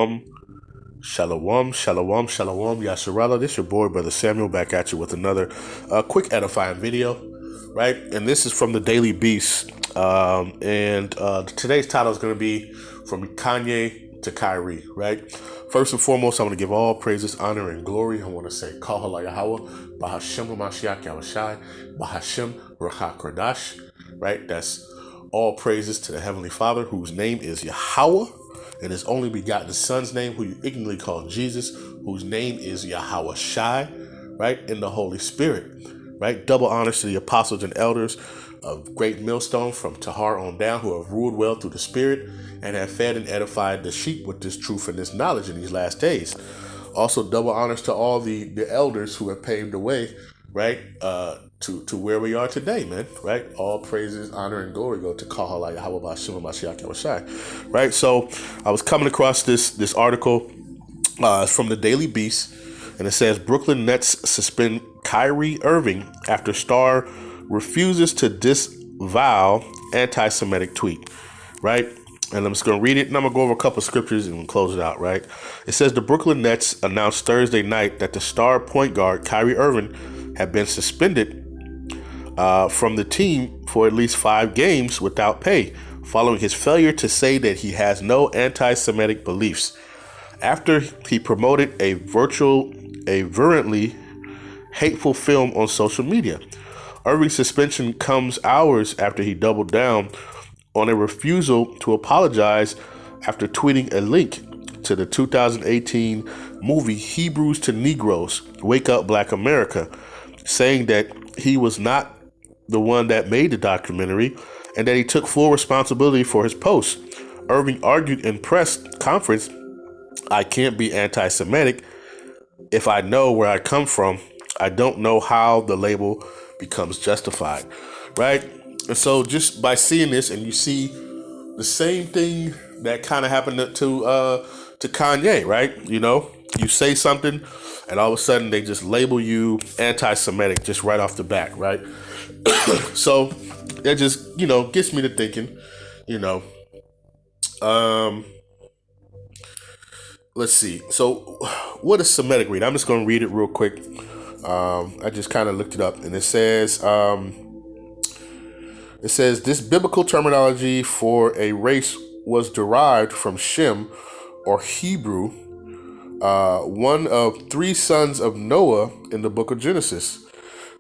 Shalom, shalom, shalom, Yasharala. This your boy, Brother Samuel, back at you with another quick edifying video, right? And this is from the Daily Beast. And today's title is going to be From Kanye to Kyrie, right? First and foremost, I want to give all praises, honor, and glory. I want to say, Kahala Yahweh, Bahashem Mashiach Yahushai, Bahashem Ruach Kodash, right? That's all praises to the Heavenly Father, whose name is Yahweh, and his only begotten Son's name, who you ignorantly call Jesus, whose name is Yahweh Shai, right? In the Holy Spirit, right? Double honors to the apostles and elders of Great Millstone from Tahar on down, who have ruled well through the Spirit and have fed and edified the sheep with this truth and this knowledge in these last days. Also, double honors to all the elders who have paved the way, right, to where we are today, man, right? All praises, honor, and glory go to Kahala Yahweh B'Shem Mashiach Yahushai, right? So I was coming across this article from the Daily Beast, and it says Brooklyn Nets suspend Kyrie Irving after star refuses to disavow anti-Semitic tweet, right? And I'm just going to read it, and I'm going to go over a couple of scriptures and close it out, right? It says the Brooklyn Nets announced Thursday night that the star point guard Kyrie Irving had been suspended from the team for at least 5 games without pay, following his failure to say that he has no anti-Semitic beliefs. After he promoted a virulently hateful film on social media. Irving's suspension comes hours after he doubled down on a refusal to apologize after tweeting a link to the 2018 movie Hebrews to Negroes, Wake Up Black America, saying that he was not the one that made the documentary and that he took full responsibility for his post. Irving argued in press conference, "I can't be anti-Semitic if I know where I come from. I don't know how the label becomes justified," right? And so just by seeing this, and you see the same thing that kind of happened to Kanye, right? You know, you say something, and all of a sudden they just label you anti-Semitic just right off the bat, right? So that just, gets me to thinking, you know, let's see. So what does Semitic read? I'm just going to read it real quick. I just kind of looked it up, and it says this biblical terminology for a race was derived from Shem, or Hebrew, one of 3 sons of Noah in the book of Genesis,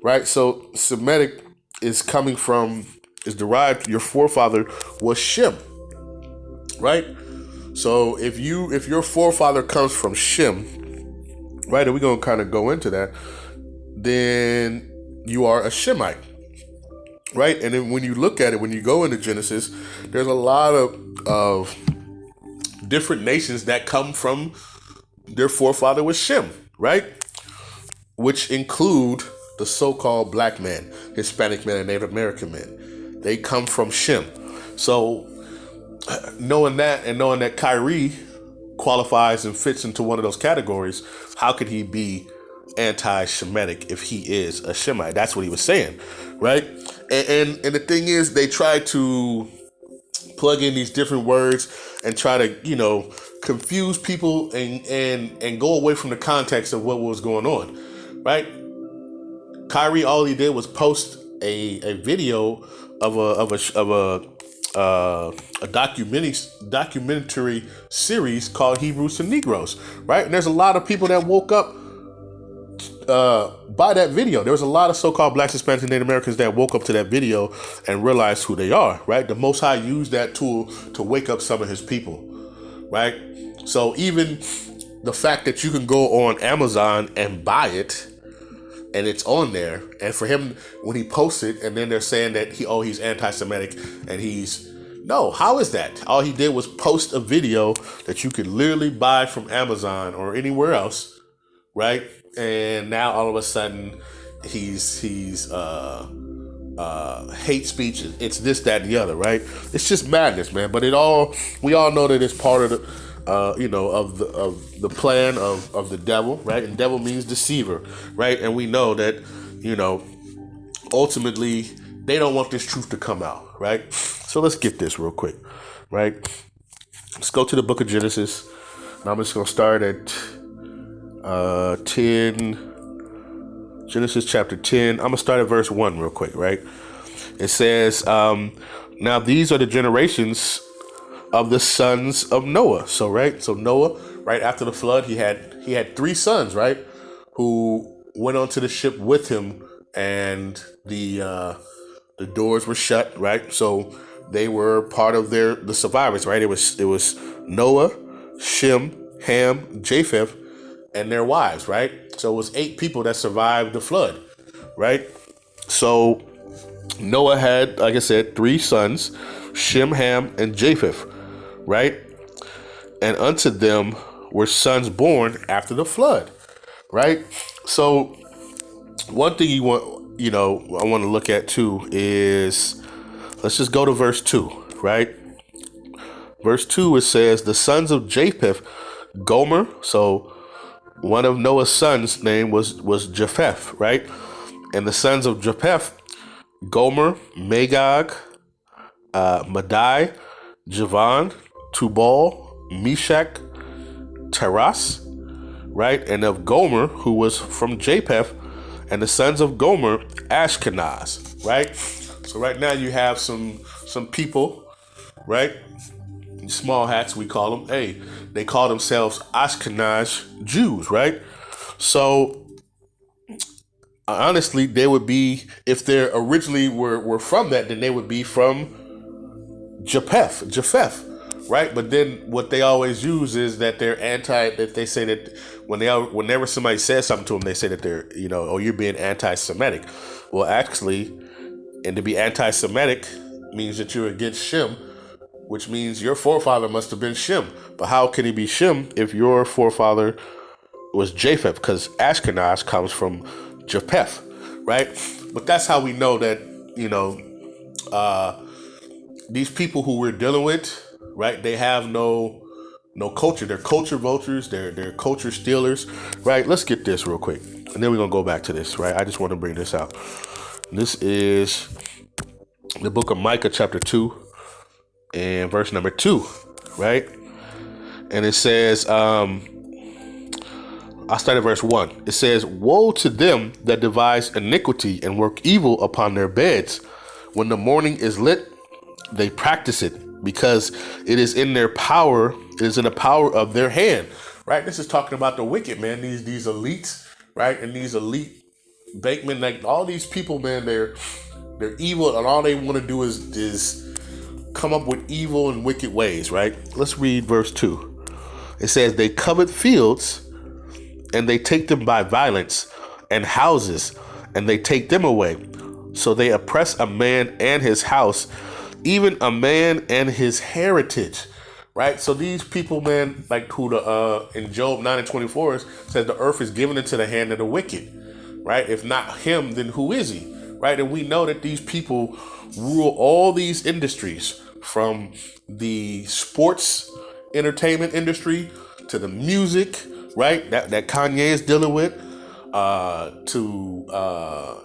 right? So Semitic is derived, your forefather was Shem, right? So if your forefather comes from Shem, right, and we're going to kind of go into that, then you are a Shemite, right? And then when you look at it, when you go into Genesis, there's a lot of different nations that come from their forefather was Shem, right? Which include the so-called black man, Hispanic man, and Native American man. They come from Shem. So knowing that, and knowing that Kyrie qualifies and fits into one of those categories, how could he be anti-Shemitic if he is a Shemite? That's what he was saying, right? And the thing is, they try to plug in these different words and try to, confuse people and go away from the context of what was going on, right? Kyrie, all he did was post a video of a documentary series called Hebrews to Negroes, right? And there's a lot of people that woke up by that video. There was a lot of so-called Blacks, Hispanics, and Native Americans that woke up to that video and realized who they are, right? The Most High used that tool to wake up some of his people, right? So even the fact that you can go on Amazon and buy it, and it's on there, and for him, when he posts it, and then they're saying that he's anti-Semitic, and no, how is that? All he did was post a video that you could literally buy from Amazon or anywhere else, right? And now all of a sudden he's hate speech. It's this, that, and the other, right? It's just madness, man. But we all know that it's part of the of the plan of the devil, right? And devil means deceiver, right? And we know that, ultimately they don't want this truth to come out, right? So let's get this real quick, right? Let's go to the book of Genesis. Now I'm just going to start at 10, Genesis chapter 10. I'm going to start at verse 1 real quick, right? It says, now these are the generations of the sons of Noah. So Noah, right after the flood, he had three sons, right, who went onto the ship with him, and the doors were shut, right? So they were part of the survivors, right? It was Noah, Shem, Ham, Japheth, and their wives, right? So it was 8 people that survived the flood, right? So Noah had, like I said, 3 sons, Shem, Ham, and Japheth, right? And unto them were sons born after the flood, right? So one thing I want to look at too is, let's just go to verse 2, right? Verse 2, it says, the sons of Japheth, Gomer. So one of Noah's sons' name was Japheth, right? And the sons of Japheth, Gomer, Magog, Madai, Javan, Tubal, Meshach, Taras, right? And of Gomer, who was from Japheth, and the sons of Gomer, Ashkenaz, right? So right now you have some people, right? Small hats, we call them. Hey, they call themselves Ashkenaz Jews, right? So honestly, they would be, if they originally were from that, then they would be from Japheth, right? But then what they always use is that they're that they say that whenever somebody says something to them, they say that they're, oh, you're being anti-Semitic. Well, actually, and to be anti-Semitic means that you're against Shem, which means your forefather must have been Shem. But how can he be Shem if your forefather was Japheth? Because Ashkenaz comes from Japheth, right? But that's how we know that, these people who we're dealing with, right, they have no culture. They're culture vultures. They're culture stealers, right? Let's get this real quick, and then we're going to go back to this, right? I just want to bring this out. This is the book of Micah chapter 2 and verse number 2, right? And it says, I'll start at verse 1. It says, woe to them that devise iniquity and work evil upon their beds. When the morning is lit, they practice it, because it is in their power, it is in the power of their hand, right? This is talking about the wicked, man. These elites, right? And these elite bankmen, like all these people, man, they're evil, and all they want to do is come up with evil and wicked ways, right? Let's read verse 2. It says, they covet fields, and they take them by violence, and houses, and they take them away. So they oppress a man and his house, even a man and his heritage, right? So these people, man, like who in Job 9:24 says the earth is given into the hand of the wicked, right? If not him, then who is he, right? And we know that these people rule all these industries, from the sports entertainment industry to the music, right? That Kanye is dealing with, to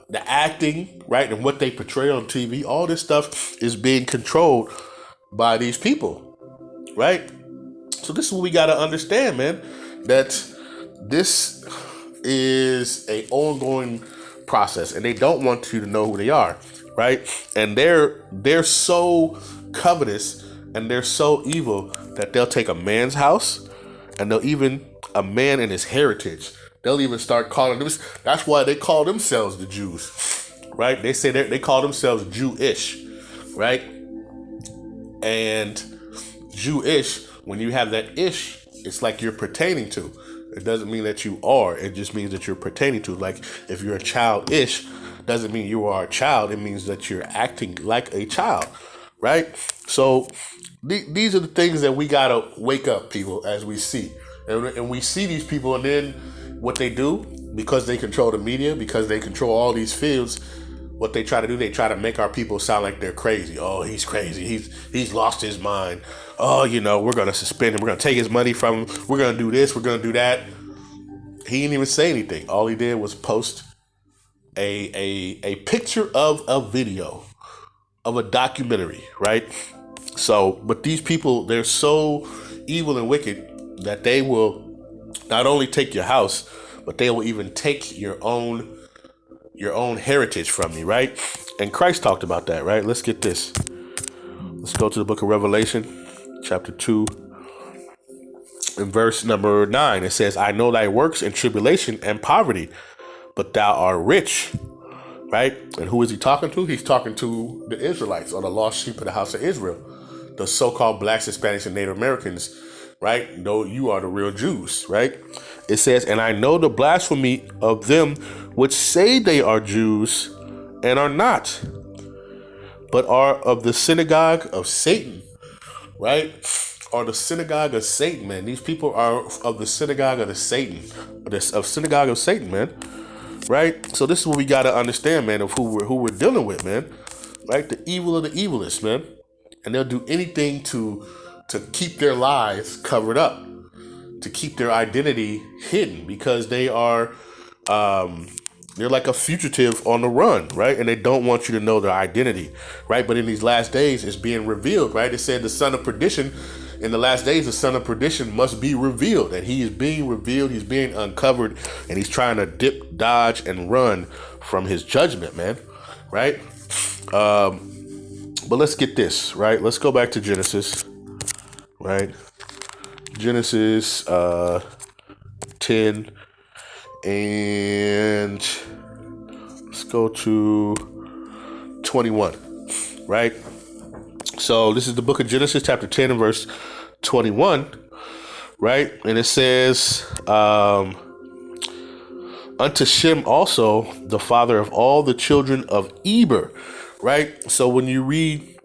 the acting, right? And what they portray on TV. All this stuff is being controlled by these people, right? So this is what we got to understand, man, that this is a ongoing process, and they don't want you to know who they are, right? And they're so covetous and they're so evil that they'll take a man's house, and they'll even a man and his heritage. They'll even start calling them. That's why they call themselves the Jews, right? They say they call themselves Jewish, right? And Jewish, when you have that ish, it's like you're pertaining to. It doesn't mean that you are. It just means that you're pertaining to. Like if you're a child-ish, doesn't mean you are a child. It means that you're acting like a child, right? So these are the things that we gotta wake up, people, as we see. And we see these people, and then what they do, because they control the media, because they control all these fields, what they try to do, they try to make our people sound like they're crazy. Oh, he's crazy. He's lost his mind. Oh, we're going to suspend him. We're going to take his money from him. We're going to do this. We're going to do that. He didn't even say anything. All he did was post a picture of a video of a documentary, right? So, but these people, they're so evil and wicked that they will not only take your house, but they will even take your own heritage from you, right? And Christ talked about that, right? Let's get this. Let's go to the book of Revelation, chapter 2, in verse number 9. It says, I know thy works and tribulation and poverty, but thou art rich, right? And who is he talking to? He's talking to the Israelites, or the lost sheep of the house of Israel, the so-called blacks, Hispanics, and Native Americans, right? No, you are the real Jews, right? It says, and I know the blasphemy of them which say they are Jews and are not, but are of the synagogue of Satan, right? Or the synagogue of Satan, man. These people are of the synagogue of synagogue of Satan, man. Right? So this is what we gotta understand, man, of who we're dealing with, man. Right? The evil of the evilest, man. And they'll do anything to keep their lies covered up, to keep their identity hidden, because they are they're like a fugitive on the run, right? And they don't want you to know their identity, right? But in these last days, it's being revealed, right? It said the son of perdition, in the last days, the son of perdition must be revealed. And he is being revealed, he's being uncovered, and he's trying to dip, dodge, and run from his judgment, man, right? But let's get this, right? Let's go back to Genesis, right? Genesis 10, and let's go to 21, right? So this is the book of Genesis, chapter 10 and verse 21, right? And it says, unto Shem also, the father of all the children of Eber, right? So when you read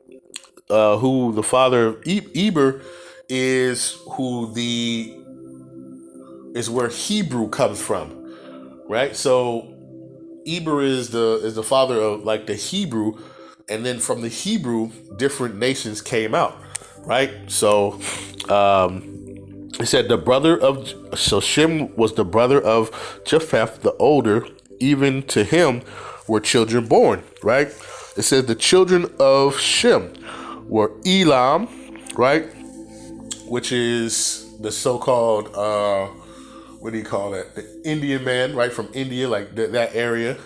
who the father of Eber is, is where Hebrew comes from, right? So Eber is the father of like the Hebrew, and then from the Hebrew, different nations came out, right? So it said so Shem was the brother of Japheth the older, even to him were children born, right? It says the children of Shem were Elam, right? Which is the so-called, what do you call that? The Indian man, right? From India, like that area,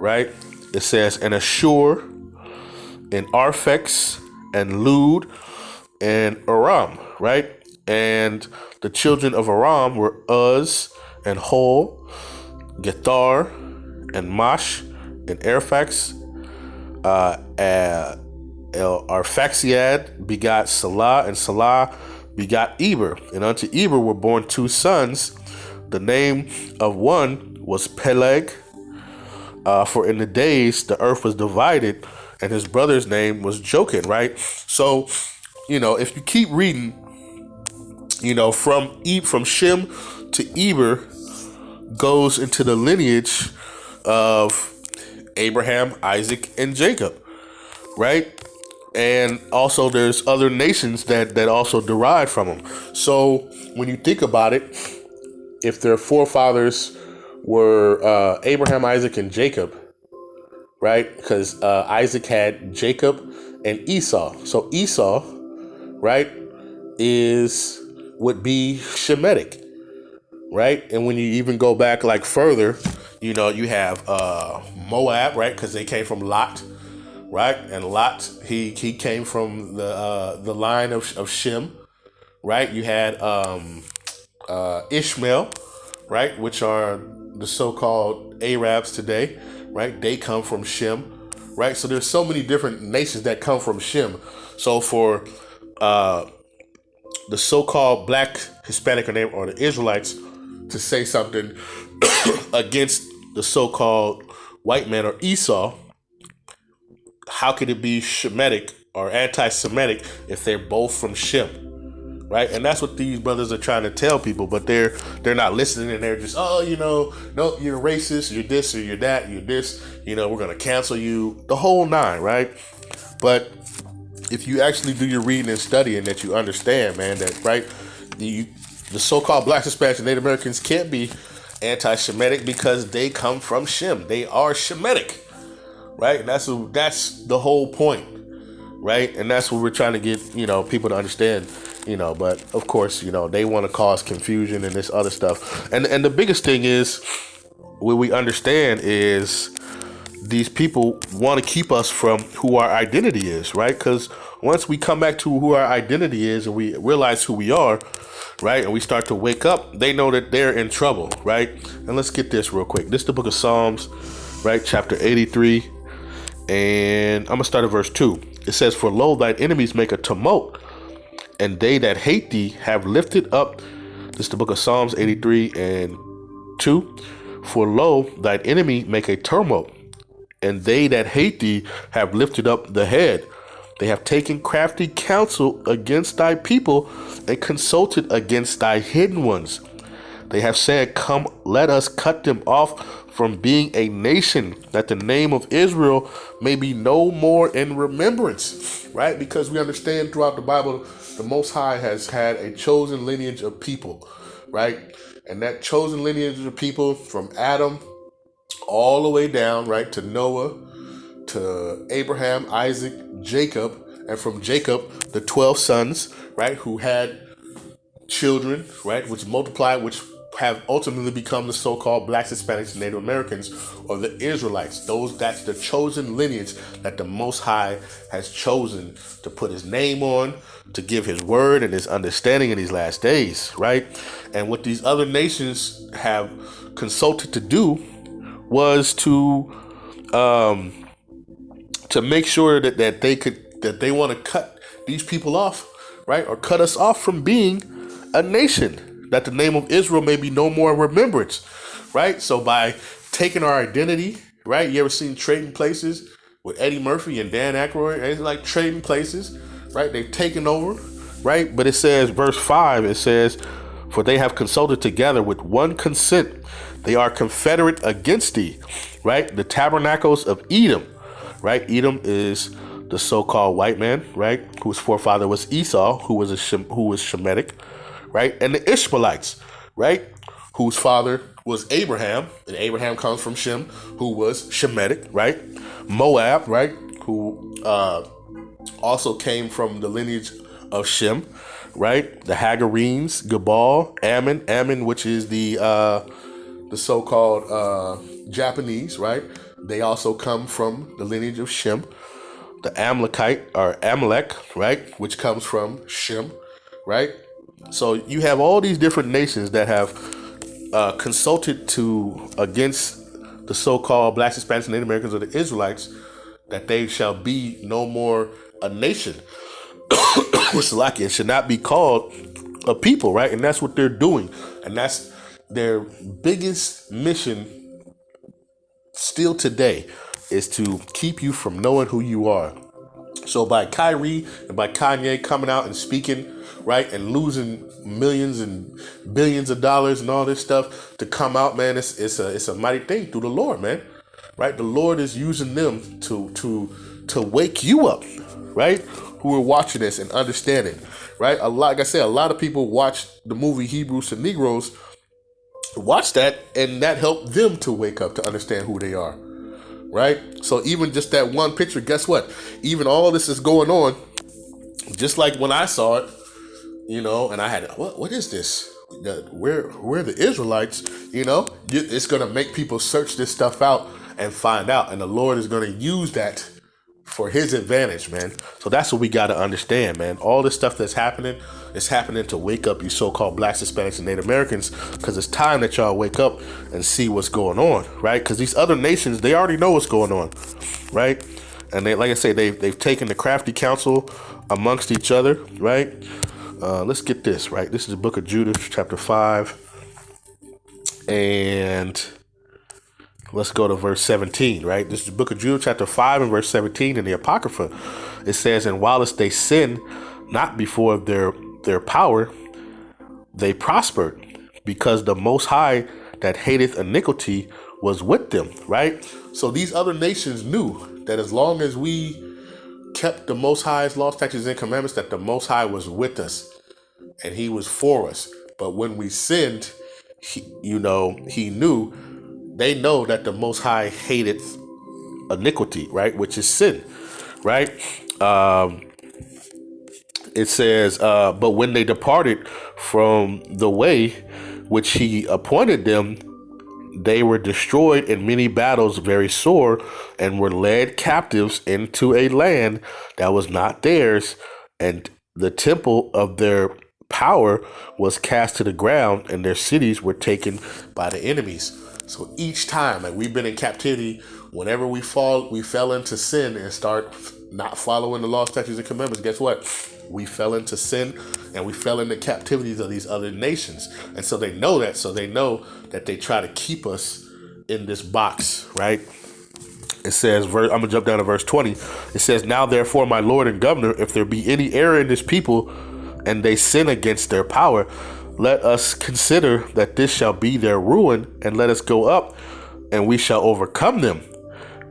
right? It says, and Ashur, and Arphax, and Lud, and Aram, right? And the children of Aram were Uz, and Hol, Gethar, and Mash, and Arphax. Arphaxiad begot Salah, and Salah begot Eber. And unto Eber were born two sons. The name of one was Peleg, for in the days the earth was divided, and his brother's name was Jochen, right? So, if you keep reading, from Shem to Eber goes into the lineage of Abraham, Isaac, and Jacob, right? And also there's other nations that also derive from them. So when you think about it, if their forefathers were Abraham, Isaac, and Jacob, right? Because Isaac had Jacob and Esau. So Esau, right, would be Shemitic, right? And when you even go back like further, you have Moab, right? Because they came from Lot, right? And Lot, he came from the line of Shem, right? You had Ishmael, right? Which are the so-called Arabs today, right? They come from Shem, right? So there's so many different nations that come from Shem. So for the so-called black, Hispanic, or the Israelites to say something against the so-called white man or Esau, how could it be Shemitic or anti-Semitic if they're both from Shem, right? And that's what these brothers are trying to tell people, but they're not listening, and they're just, no, you're racist, you're this, or you're that, you're this, we're going to cancel you, the whole nine, right? But if you actually do your reading and studying, that you understand, man, that, right, the so-called blacks, Hispanics, and Native Americans can't be anti-Semitic because they come from Shem. They are Shemitic, right? And that's the whole point, right? And that's what we're trying to get, people to understand. But of course, they want to cause confusion and this other stuff. And the biggest thing is, what we understand is these people want to keep us from who our identity is, right? Because once we come back to who our identity is and we realize who we are, right, and we start to wake up, they know that they're in trouble, right? And let's get this real quick. This is the book of Psalms, right, chapter 83, and I'm going to start at verse 2. It says, "For lo, thine enemies make a tumult, and they that hate thee have lifted up." This is the book of Psalms 83 and 2. "For lo, thine enemy make a tumult, and they that hate thee have lifted up the head. They have taken crafty counsel against thy people and consulted against thy hidden ones. They have said, Come, let us cut them off from being a nation, that the name of Israel may be no more in remembrance." Right? Because we understand throughout the Bible, the Most High has had a chosen lineage of people, right? And that chosen lineage of people from Adam all the way down, right, to Noah, to Abraham, Isaac, Jacob, and from Jacob, the 12 sons, right, who had children, right, which multiplied, which have ultimately become the so-called Blacks, Hispanics, and Native Americans, or the Israelites. That's the chosen lineage that the Most High has chosen to put his name on, to give his word and his understanding in these last days, right? And what these other nations have consulted to do was to make sure that they want to cut these people off, right, or cut us off from being a nation, that the name of Israel may be no more in remembrance, right? So by taking our identity, right? You ever seen Trading Places with Eddie Murphy and Dan Aykroyd? It's like Trading Places, right? They've taken over, right? But it says, verse 5, it says, "For they have consulted together with one consent. They are confederate against thee," right? "The tabernacles of Edom," right? Edom is the so-called white man, right? Whose forefather was Esau, who was Shemitic, right? "And the Ishmaelites," right? Whose father was Abraham, and Abraham comes from Shem, who was Shemitic, right? "Moab," right? Who also came from the lineage of Shem, right? "The Hagarenes, Gebal, Ammon, which is the so-called Japanese, right? They also come from the lineage of Shem. "The Amalek, right? Which comes from Shem, right?" So you have all these different nations that have consulted against the so-called Blacks, Hispanics, and Native Americans, or the Israelites, that they shall be no more a nation. It should not be called a people, right? And that's what they're doing. And that's their biggest mission still today, is to keep you from knowing who you are. So by Kyrie and by Kanye coming out and speaking, right, and losing millions and billions of dollars and all this stuff to come out, man, it's a mighty thing through the Lord, man, right? The Lord is using them to wake you up, right? Who are watching this and understanding, right? Like I said, a lot of people watch the movie Hebrews to Negroes, watch that, and that helped them to wake up to understand who they are. Right? So even just that one picture, guess what? Even all this is going on, just like when I saw it, and I had, what is this? Where are the Israelites? It's going to make people search this stuff out and find out. And the Lord is going to use that for his advantage, man. So that's what we got to understand, man. All this stuff that's happening is happening to wake up you so-called Blacks, Hispanics, and Native Americans, because it's time that y'all wake up and see what's going on, right? Because these other nations, they already know what's going on, right? And they, like I say, they've taken the crafty counsel amongst each other, right? Let's get this, right? This is the book of Judith, chapter 5, and let's go to verse 17, right? This is the book of Jude, chapter 5 and verse 17 in the Apocrypha. It says, "And whilst they sinned not before their power, they prospered, because the Most High that hateth iniquity was with them," right? So these other nations knew that as long as we kept the Most High's laws, statutes, and commandments, that the Most High was with us and he was for us. But when we sinned, he knew. They know that the Most High hated iniquity, right? Which is sin, right? it says, but when they departed from the way which he appointed them, they were destroyed in many battles very sore, and were led captives into a land that was not theirs, and the temple of their power was cast to the ground, and their cities were taken by the enemies. So each time, like we've been in captivity, whenever we fell into sin and start not following the law, statutes, and commandments, guess what? We fell into sin and we fell into captivities of these other nations. And so they know that. So they know that they try to keep us in this box, right? It says, I'm going to jump down to verse 20. It says, now therefore, my Lord and Governor, if there be any error in this people and they sin against their power, let us consider that this shall be their ruin, and let us go up and we shall overcome them.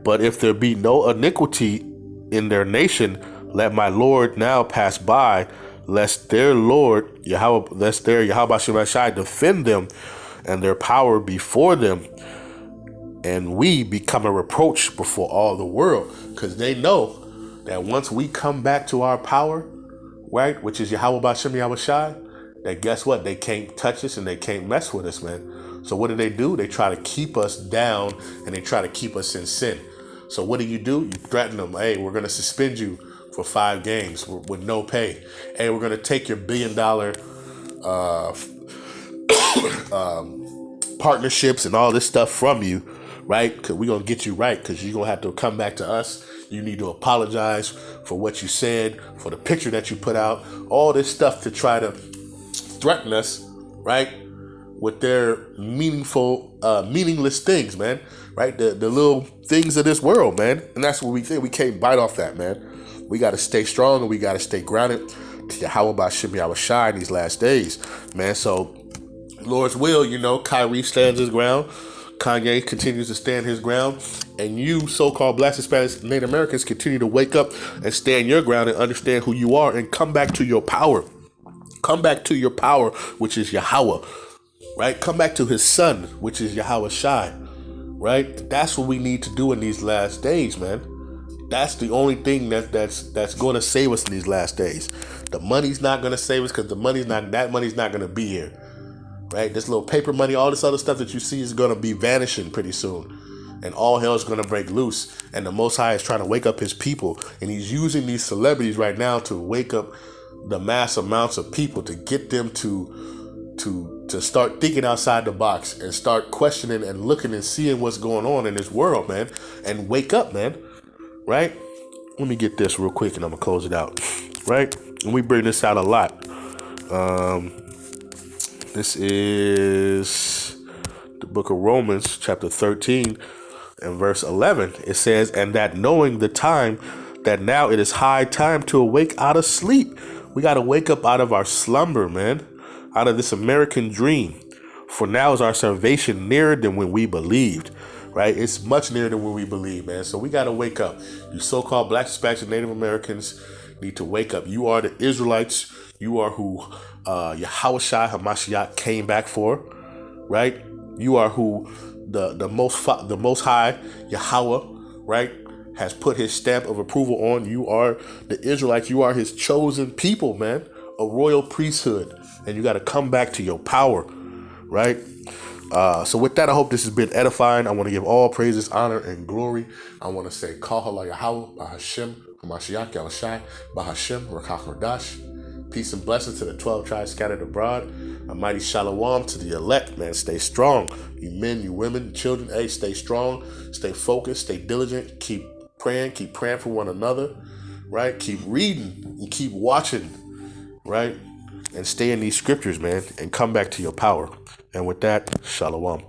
But if there be no iniquity in their nation, let my Lord now pass by, lest their Yahweh Shai defend them and their power before them, and we become a reproach before all the world. Because they know that once we come back to our power, right, which is Yahweh Bashem Yahweh Shai, that guess what? They can't touch us and they can't mess with us, man. So what do? They try to keep us down and they try to keep us in sin. So what do? You threaten them. Hey, we're going to suspend you for 5 games with no pay. Hey, we're going to take your $1 billion partnerships and all this stuff from you, right? Because we're going to get you right, because you're going to have to come back to us. You need to apologize for what you said, for the picture that you put out, all this stuff to try to threaten us, right? With their meaningless things, man, right? The little things of this world, man. And that's what we think. We can't bite off that, man. We got to stay strong and we got to stay grounded to Yahweh Bashem Yahweh Shai in these last days, man. So, Lord's will, Kyrie stands his ground. Kanye continues to stand his ground. And you, so-called Black, Hispanics, Native Americans, continue to wake up and stand your ground and understand who you are and come back to your power. Come back to your power, which is Yahweh, right? Come back to his son, which is Yahweh Shai, right? That's what we need to do in these last days, man. That's the only thing that's going to save us in these last days. The money's not going to save us, because that money's not going to be here, right? This little paper money, all this other stuff that you see is going to be vanishing pretty soon, and all hell is going to break loose. And the Most High is trying to wake up his people, and he's using these celebrities right now to wake up the mass amounts of people, to get them to start thinking outside the box and start questioning and looking and seeing what's going on in this world, man, and wake up, man, right? Let me get this real quick and I'm gonna close it out, right? And we bring this out a lot. This is the book of Romans, chapter 13 and verse 11. It says, and that knowing the time, that now it is high time to awake out of sleep. We got to wake up out of our slumber, man, out of this American dream. For now is our salvation nearer than when we believed, right? It's much nearer than when we believe, man. So we got to wake up. You so-called Black, Hispanics, and Native Americans need to wake up. You are the Israelites. You are who Yahweh Shai HaMashiach came back for, right? You are who the most high Yahweh, right, has put his stamp of approval on. You are the Israelites. You are his chosen people, man, a royal priesthood. And you got to come back to your power, right? So with that, I hope this has been edifying. I want to give all praises, honor, and glory. I want to say, Kahala Yahweh, Bahashem, Hamashiach, Yahushai, Bahashem, Rakach Radash. Peace and blessings to the 12 tribes scattered abroad. A mighty shalom to the elect, man. Stay strong. You men, you women, children, hey, stay strong. Stay focused, stay diligent. Keep praying for one another, right? Keep reading and keep watching, right? And stay in these scriptures, man, and come back to your power. And with that, shalom.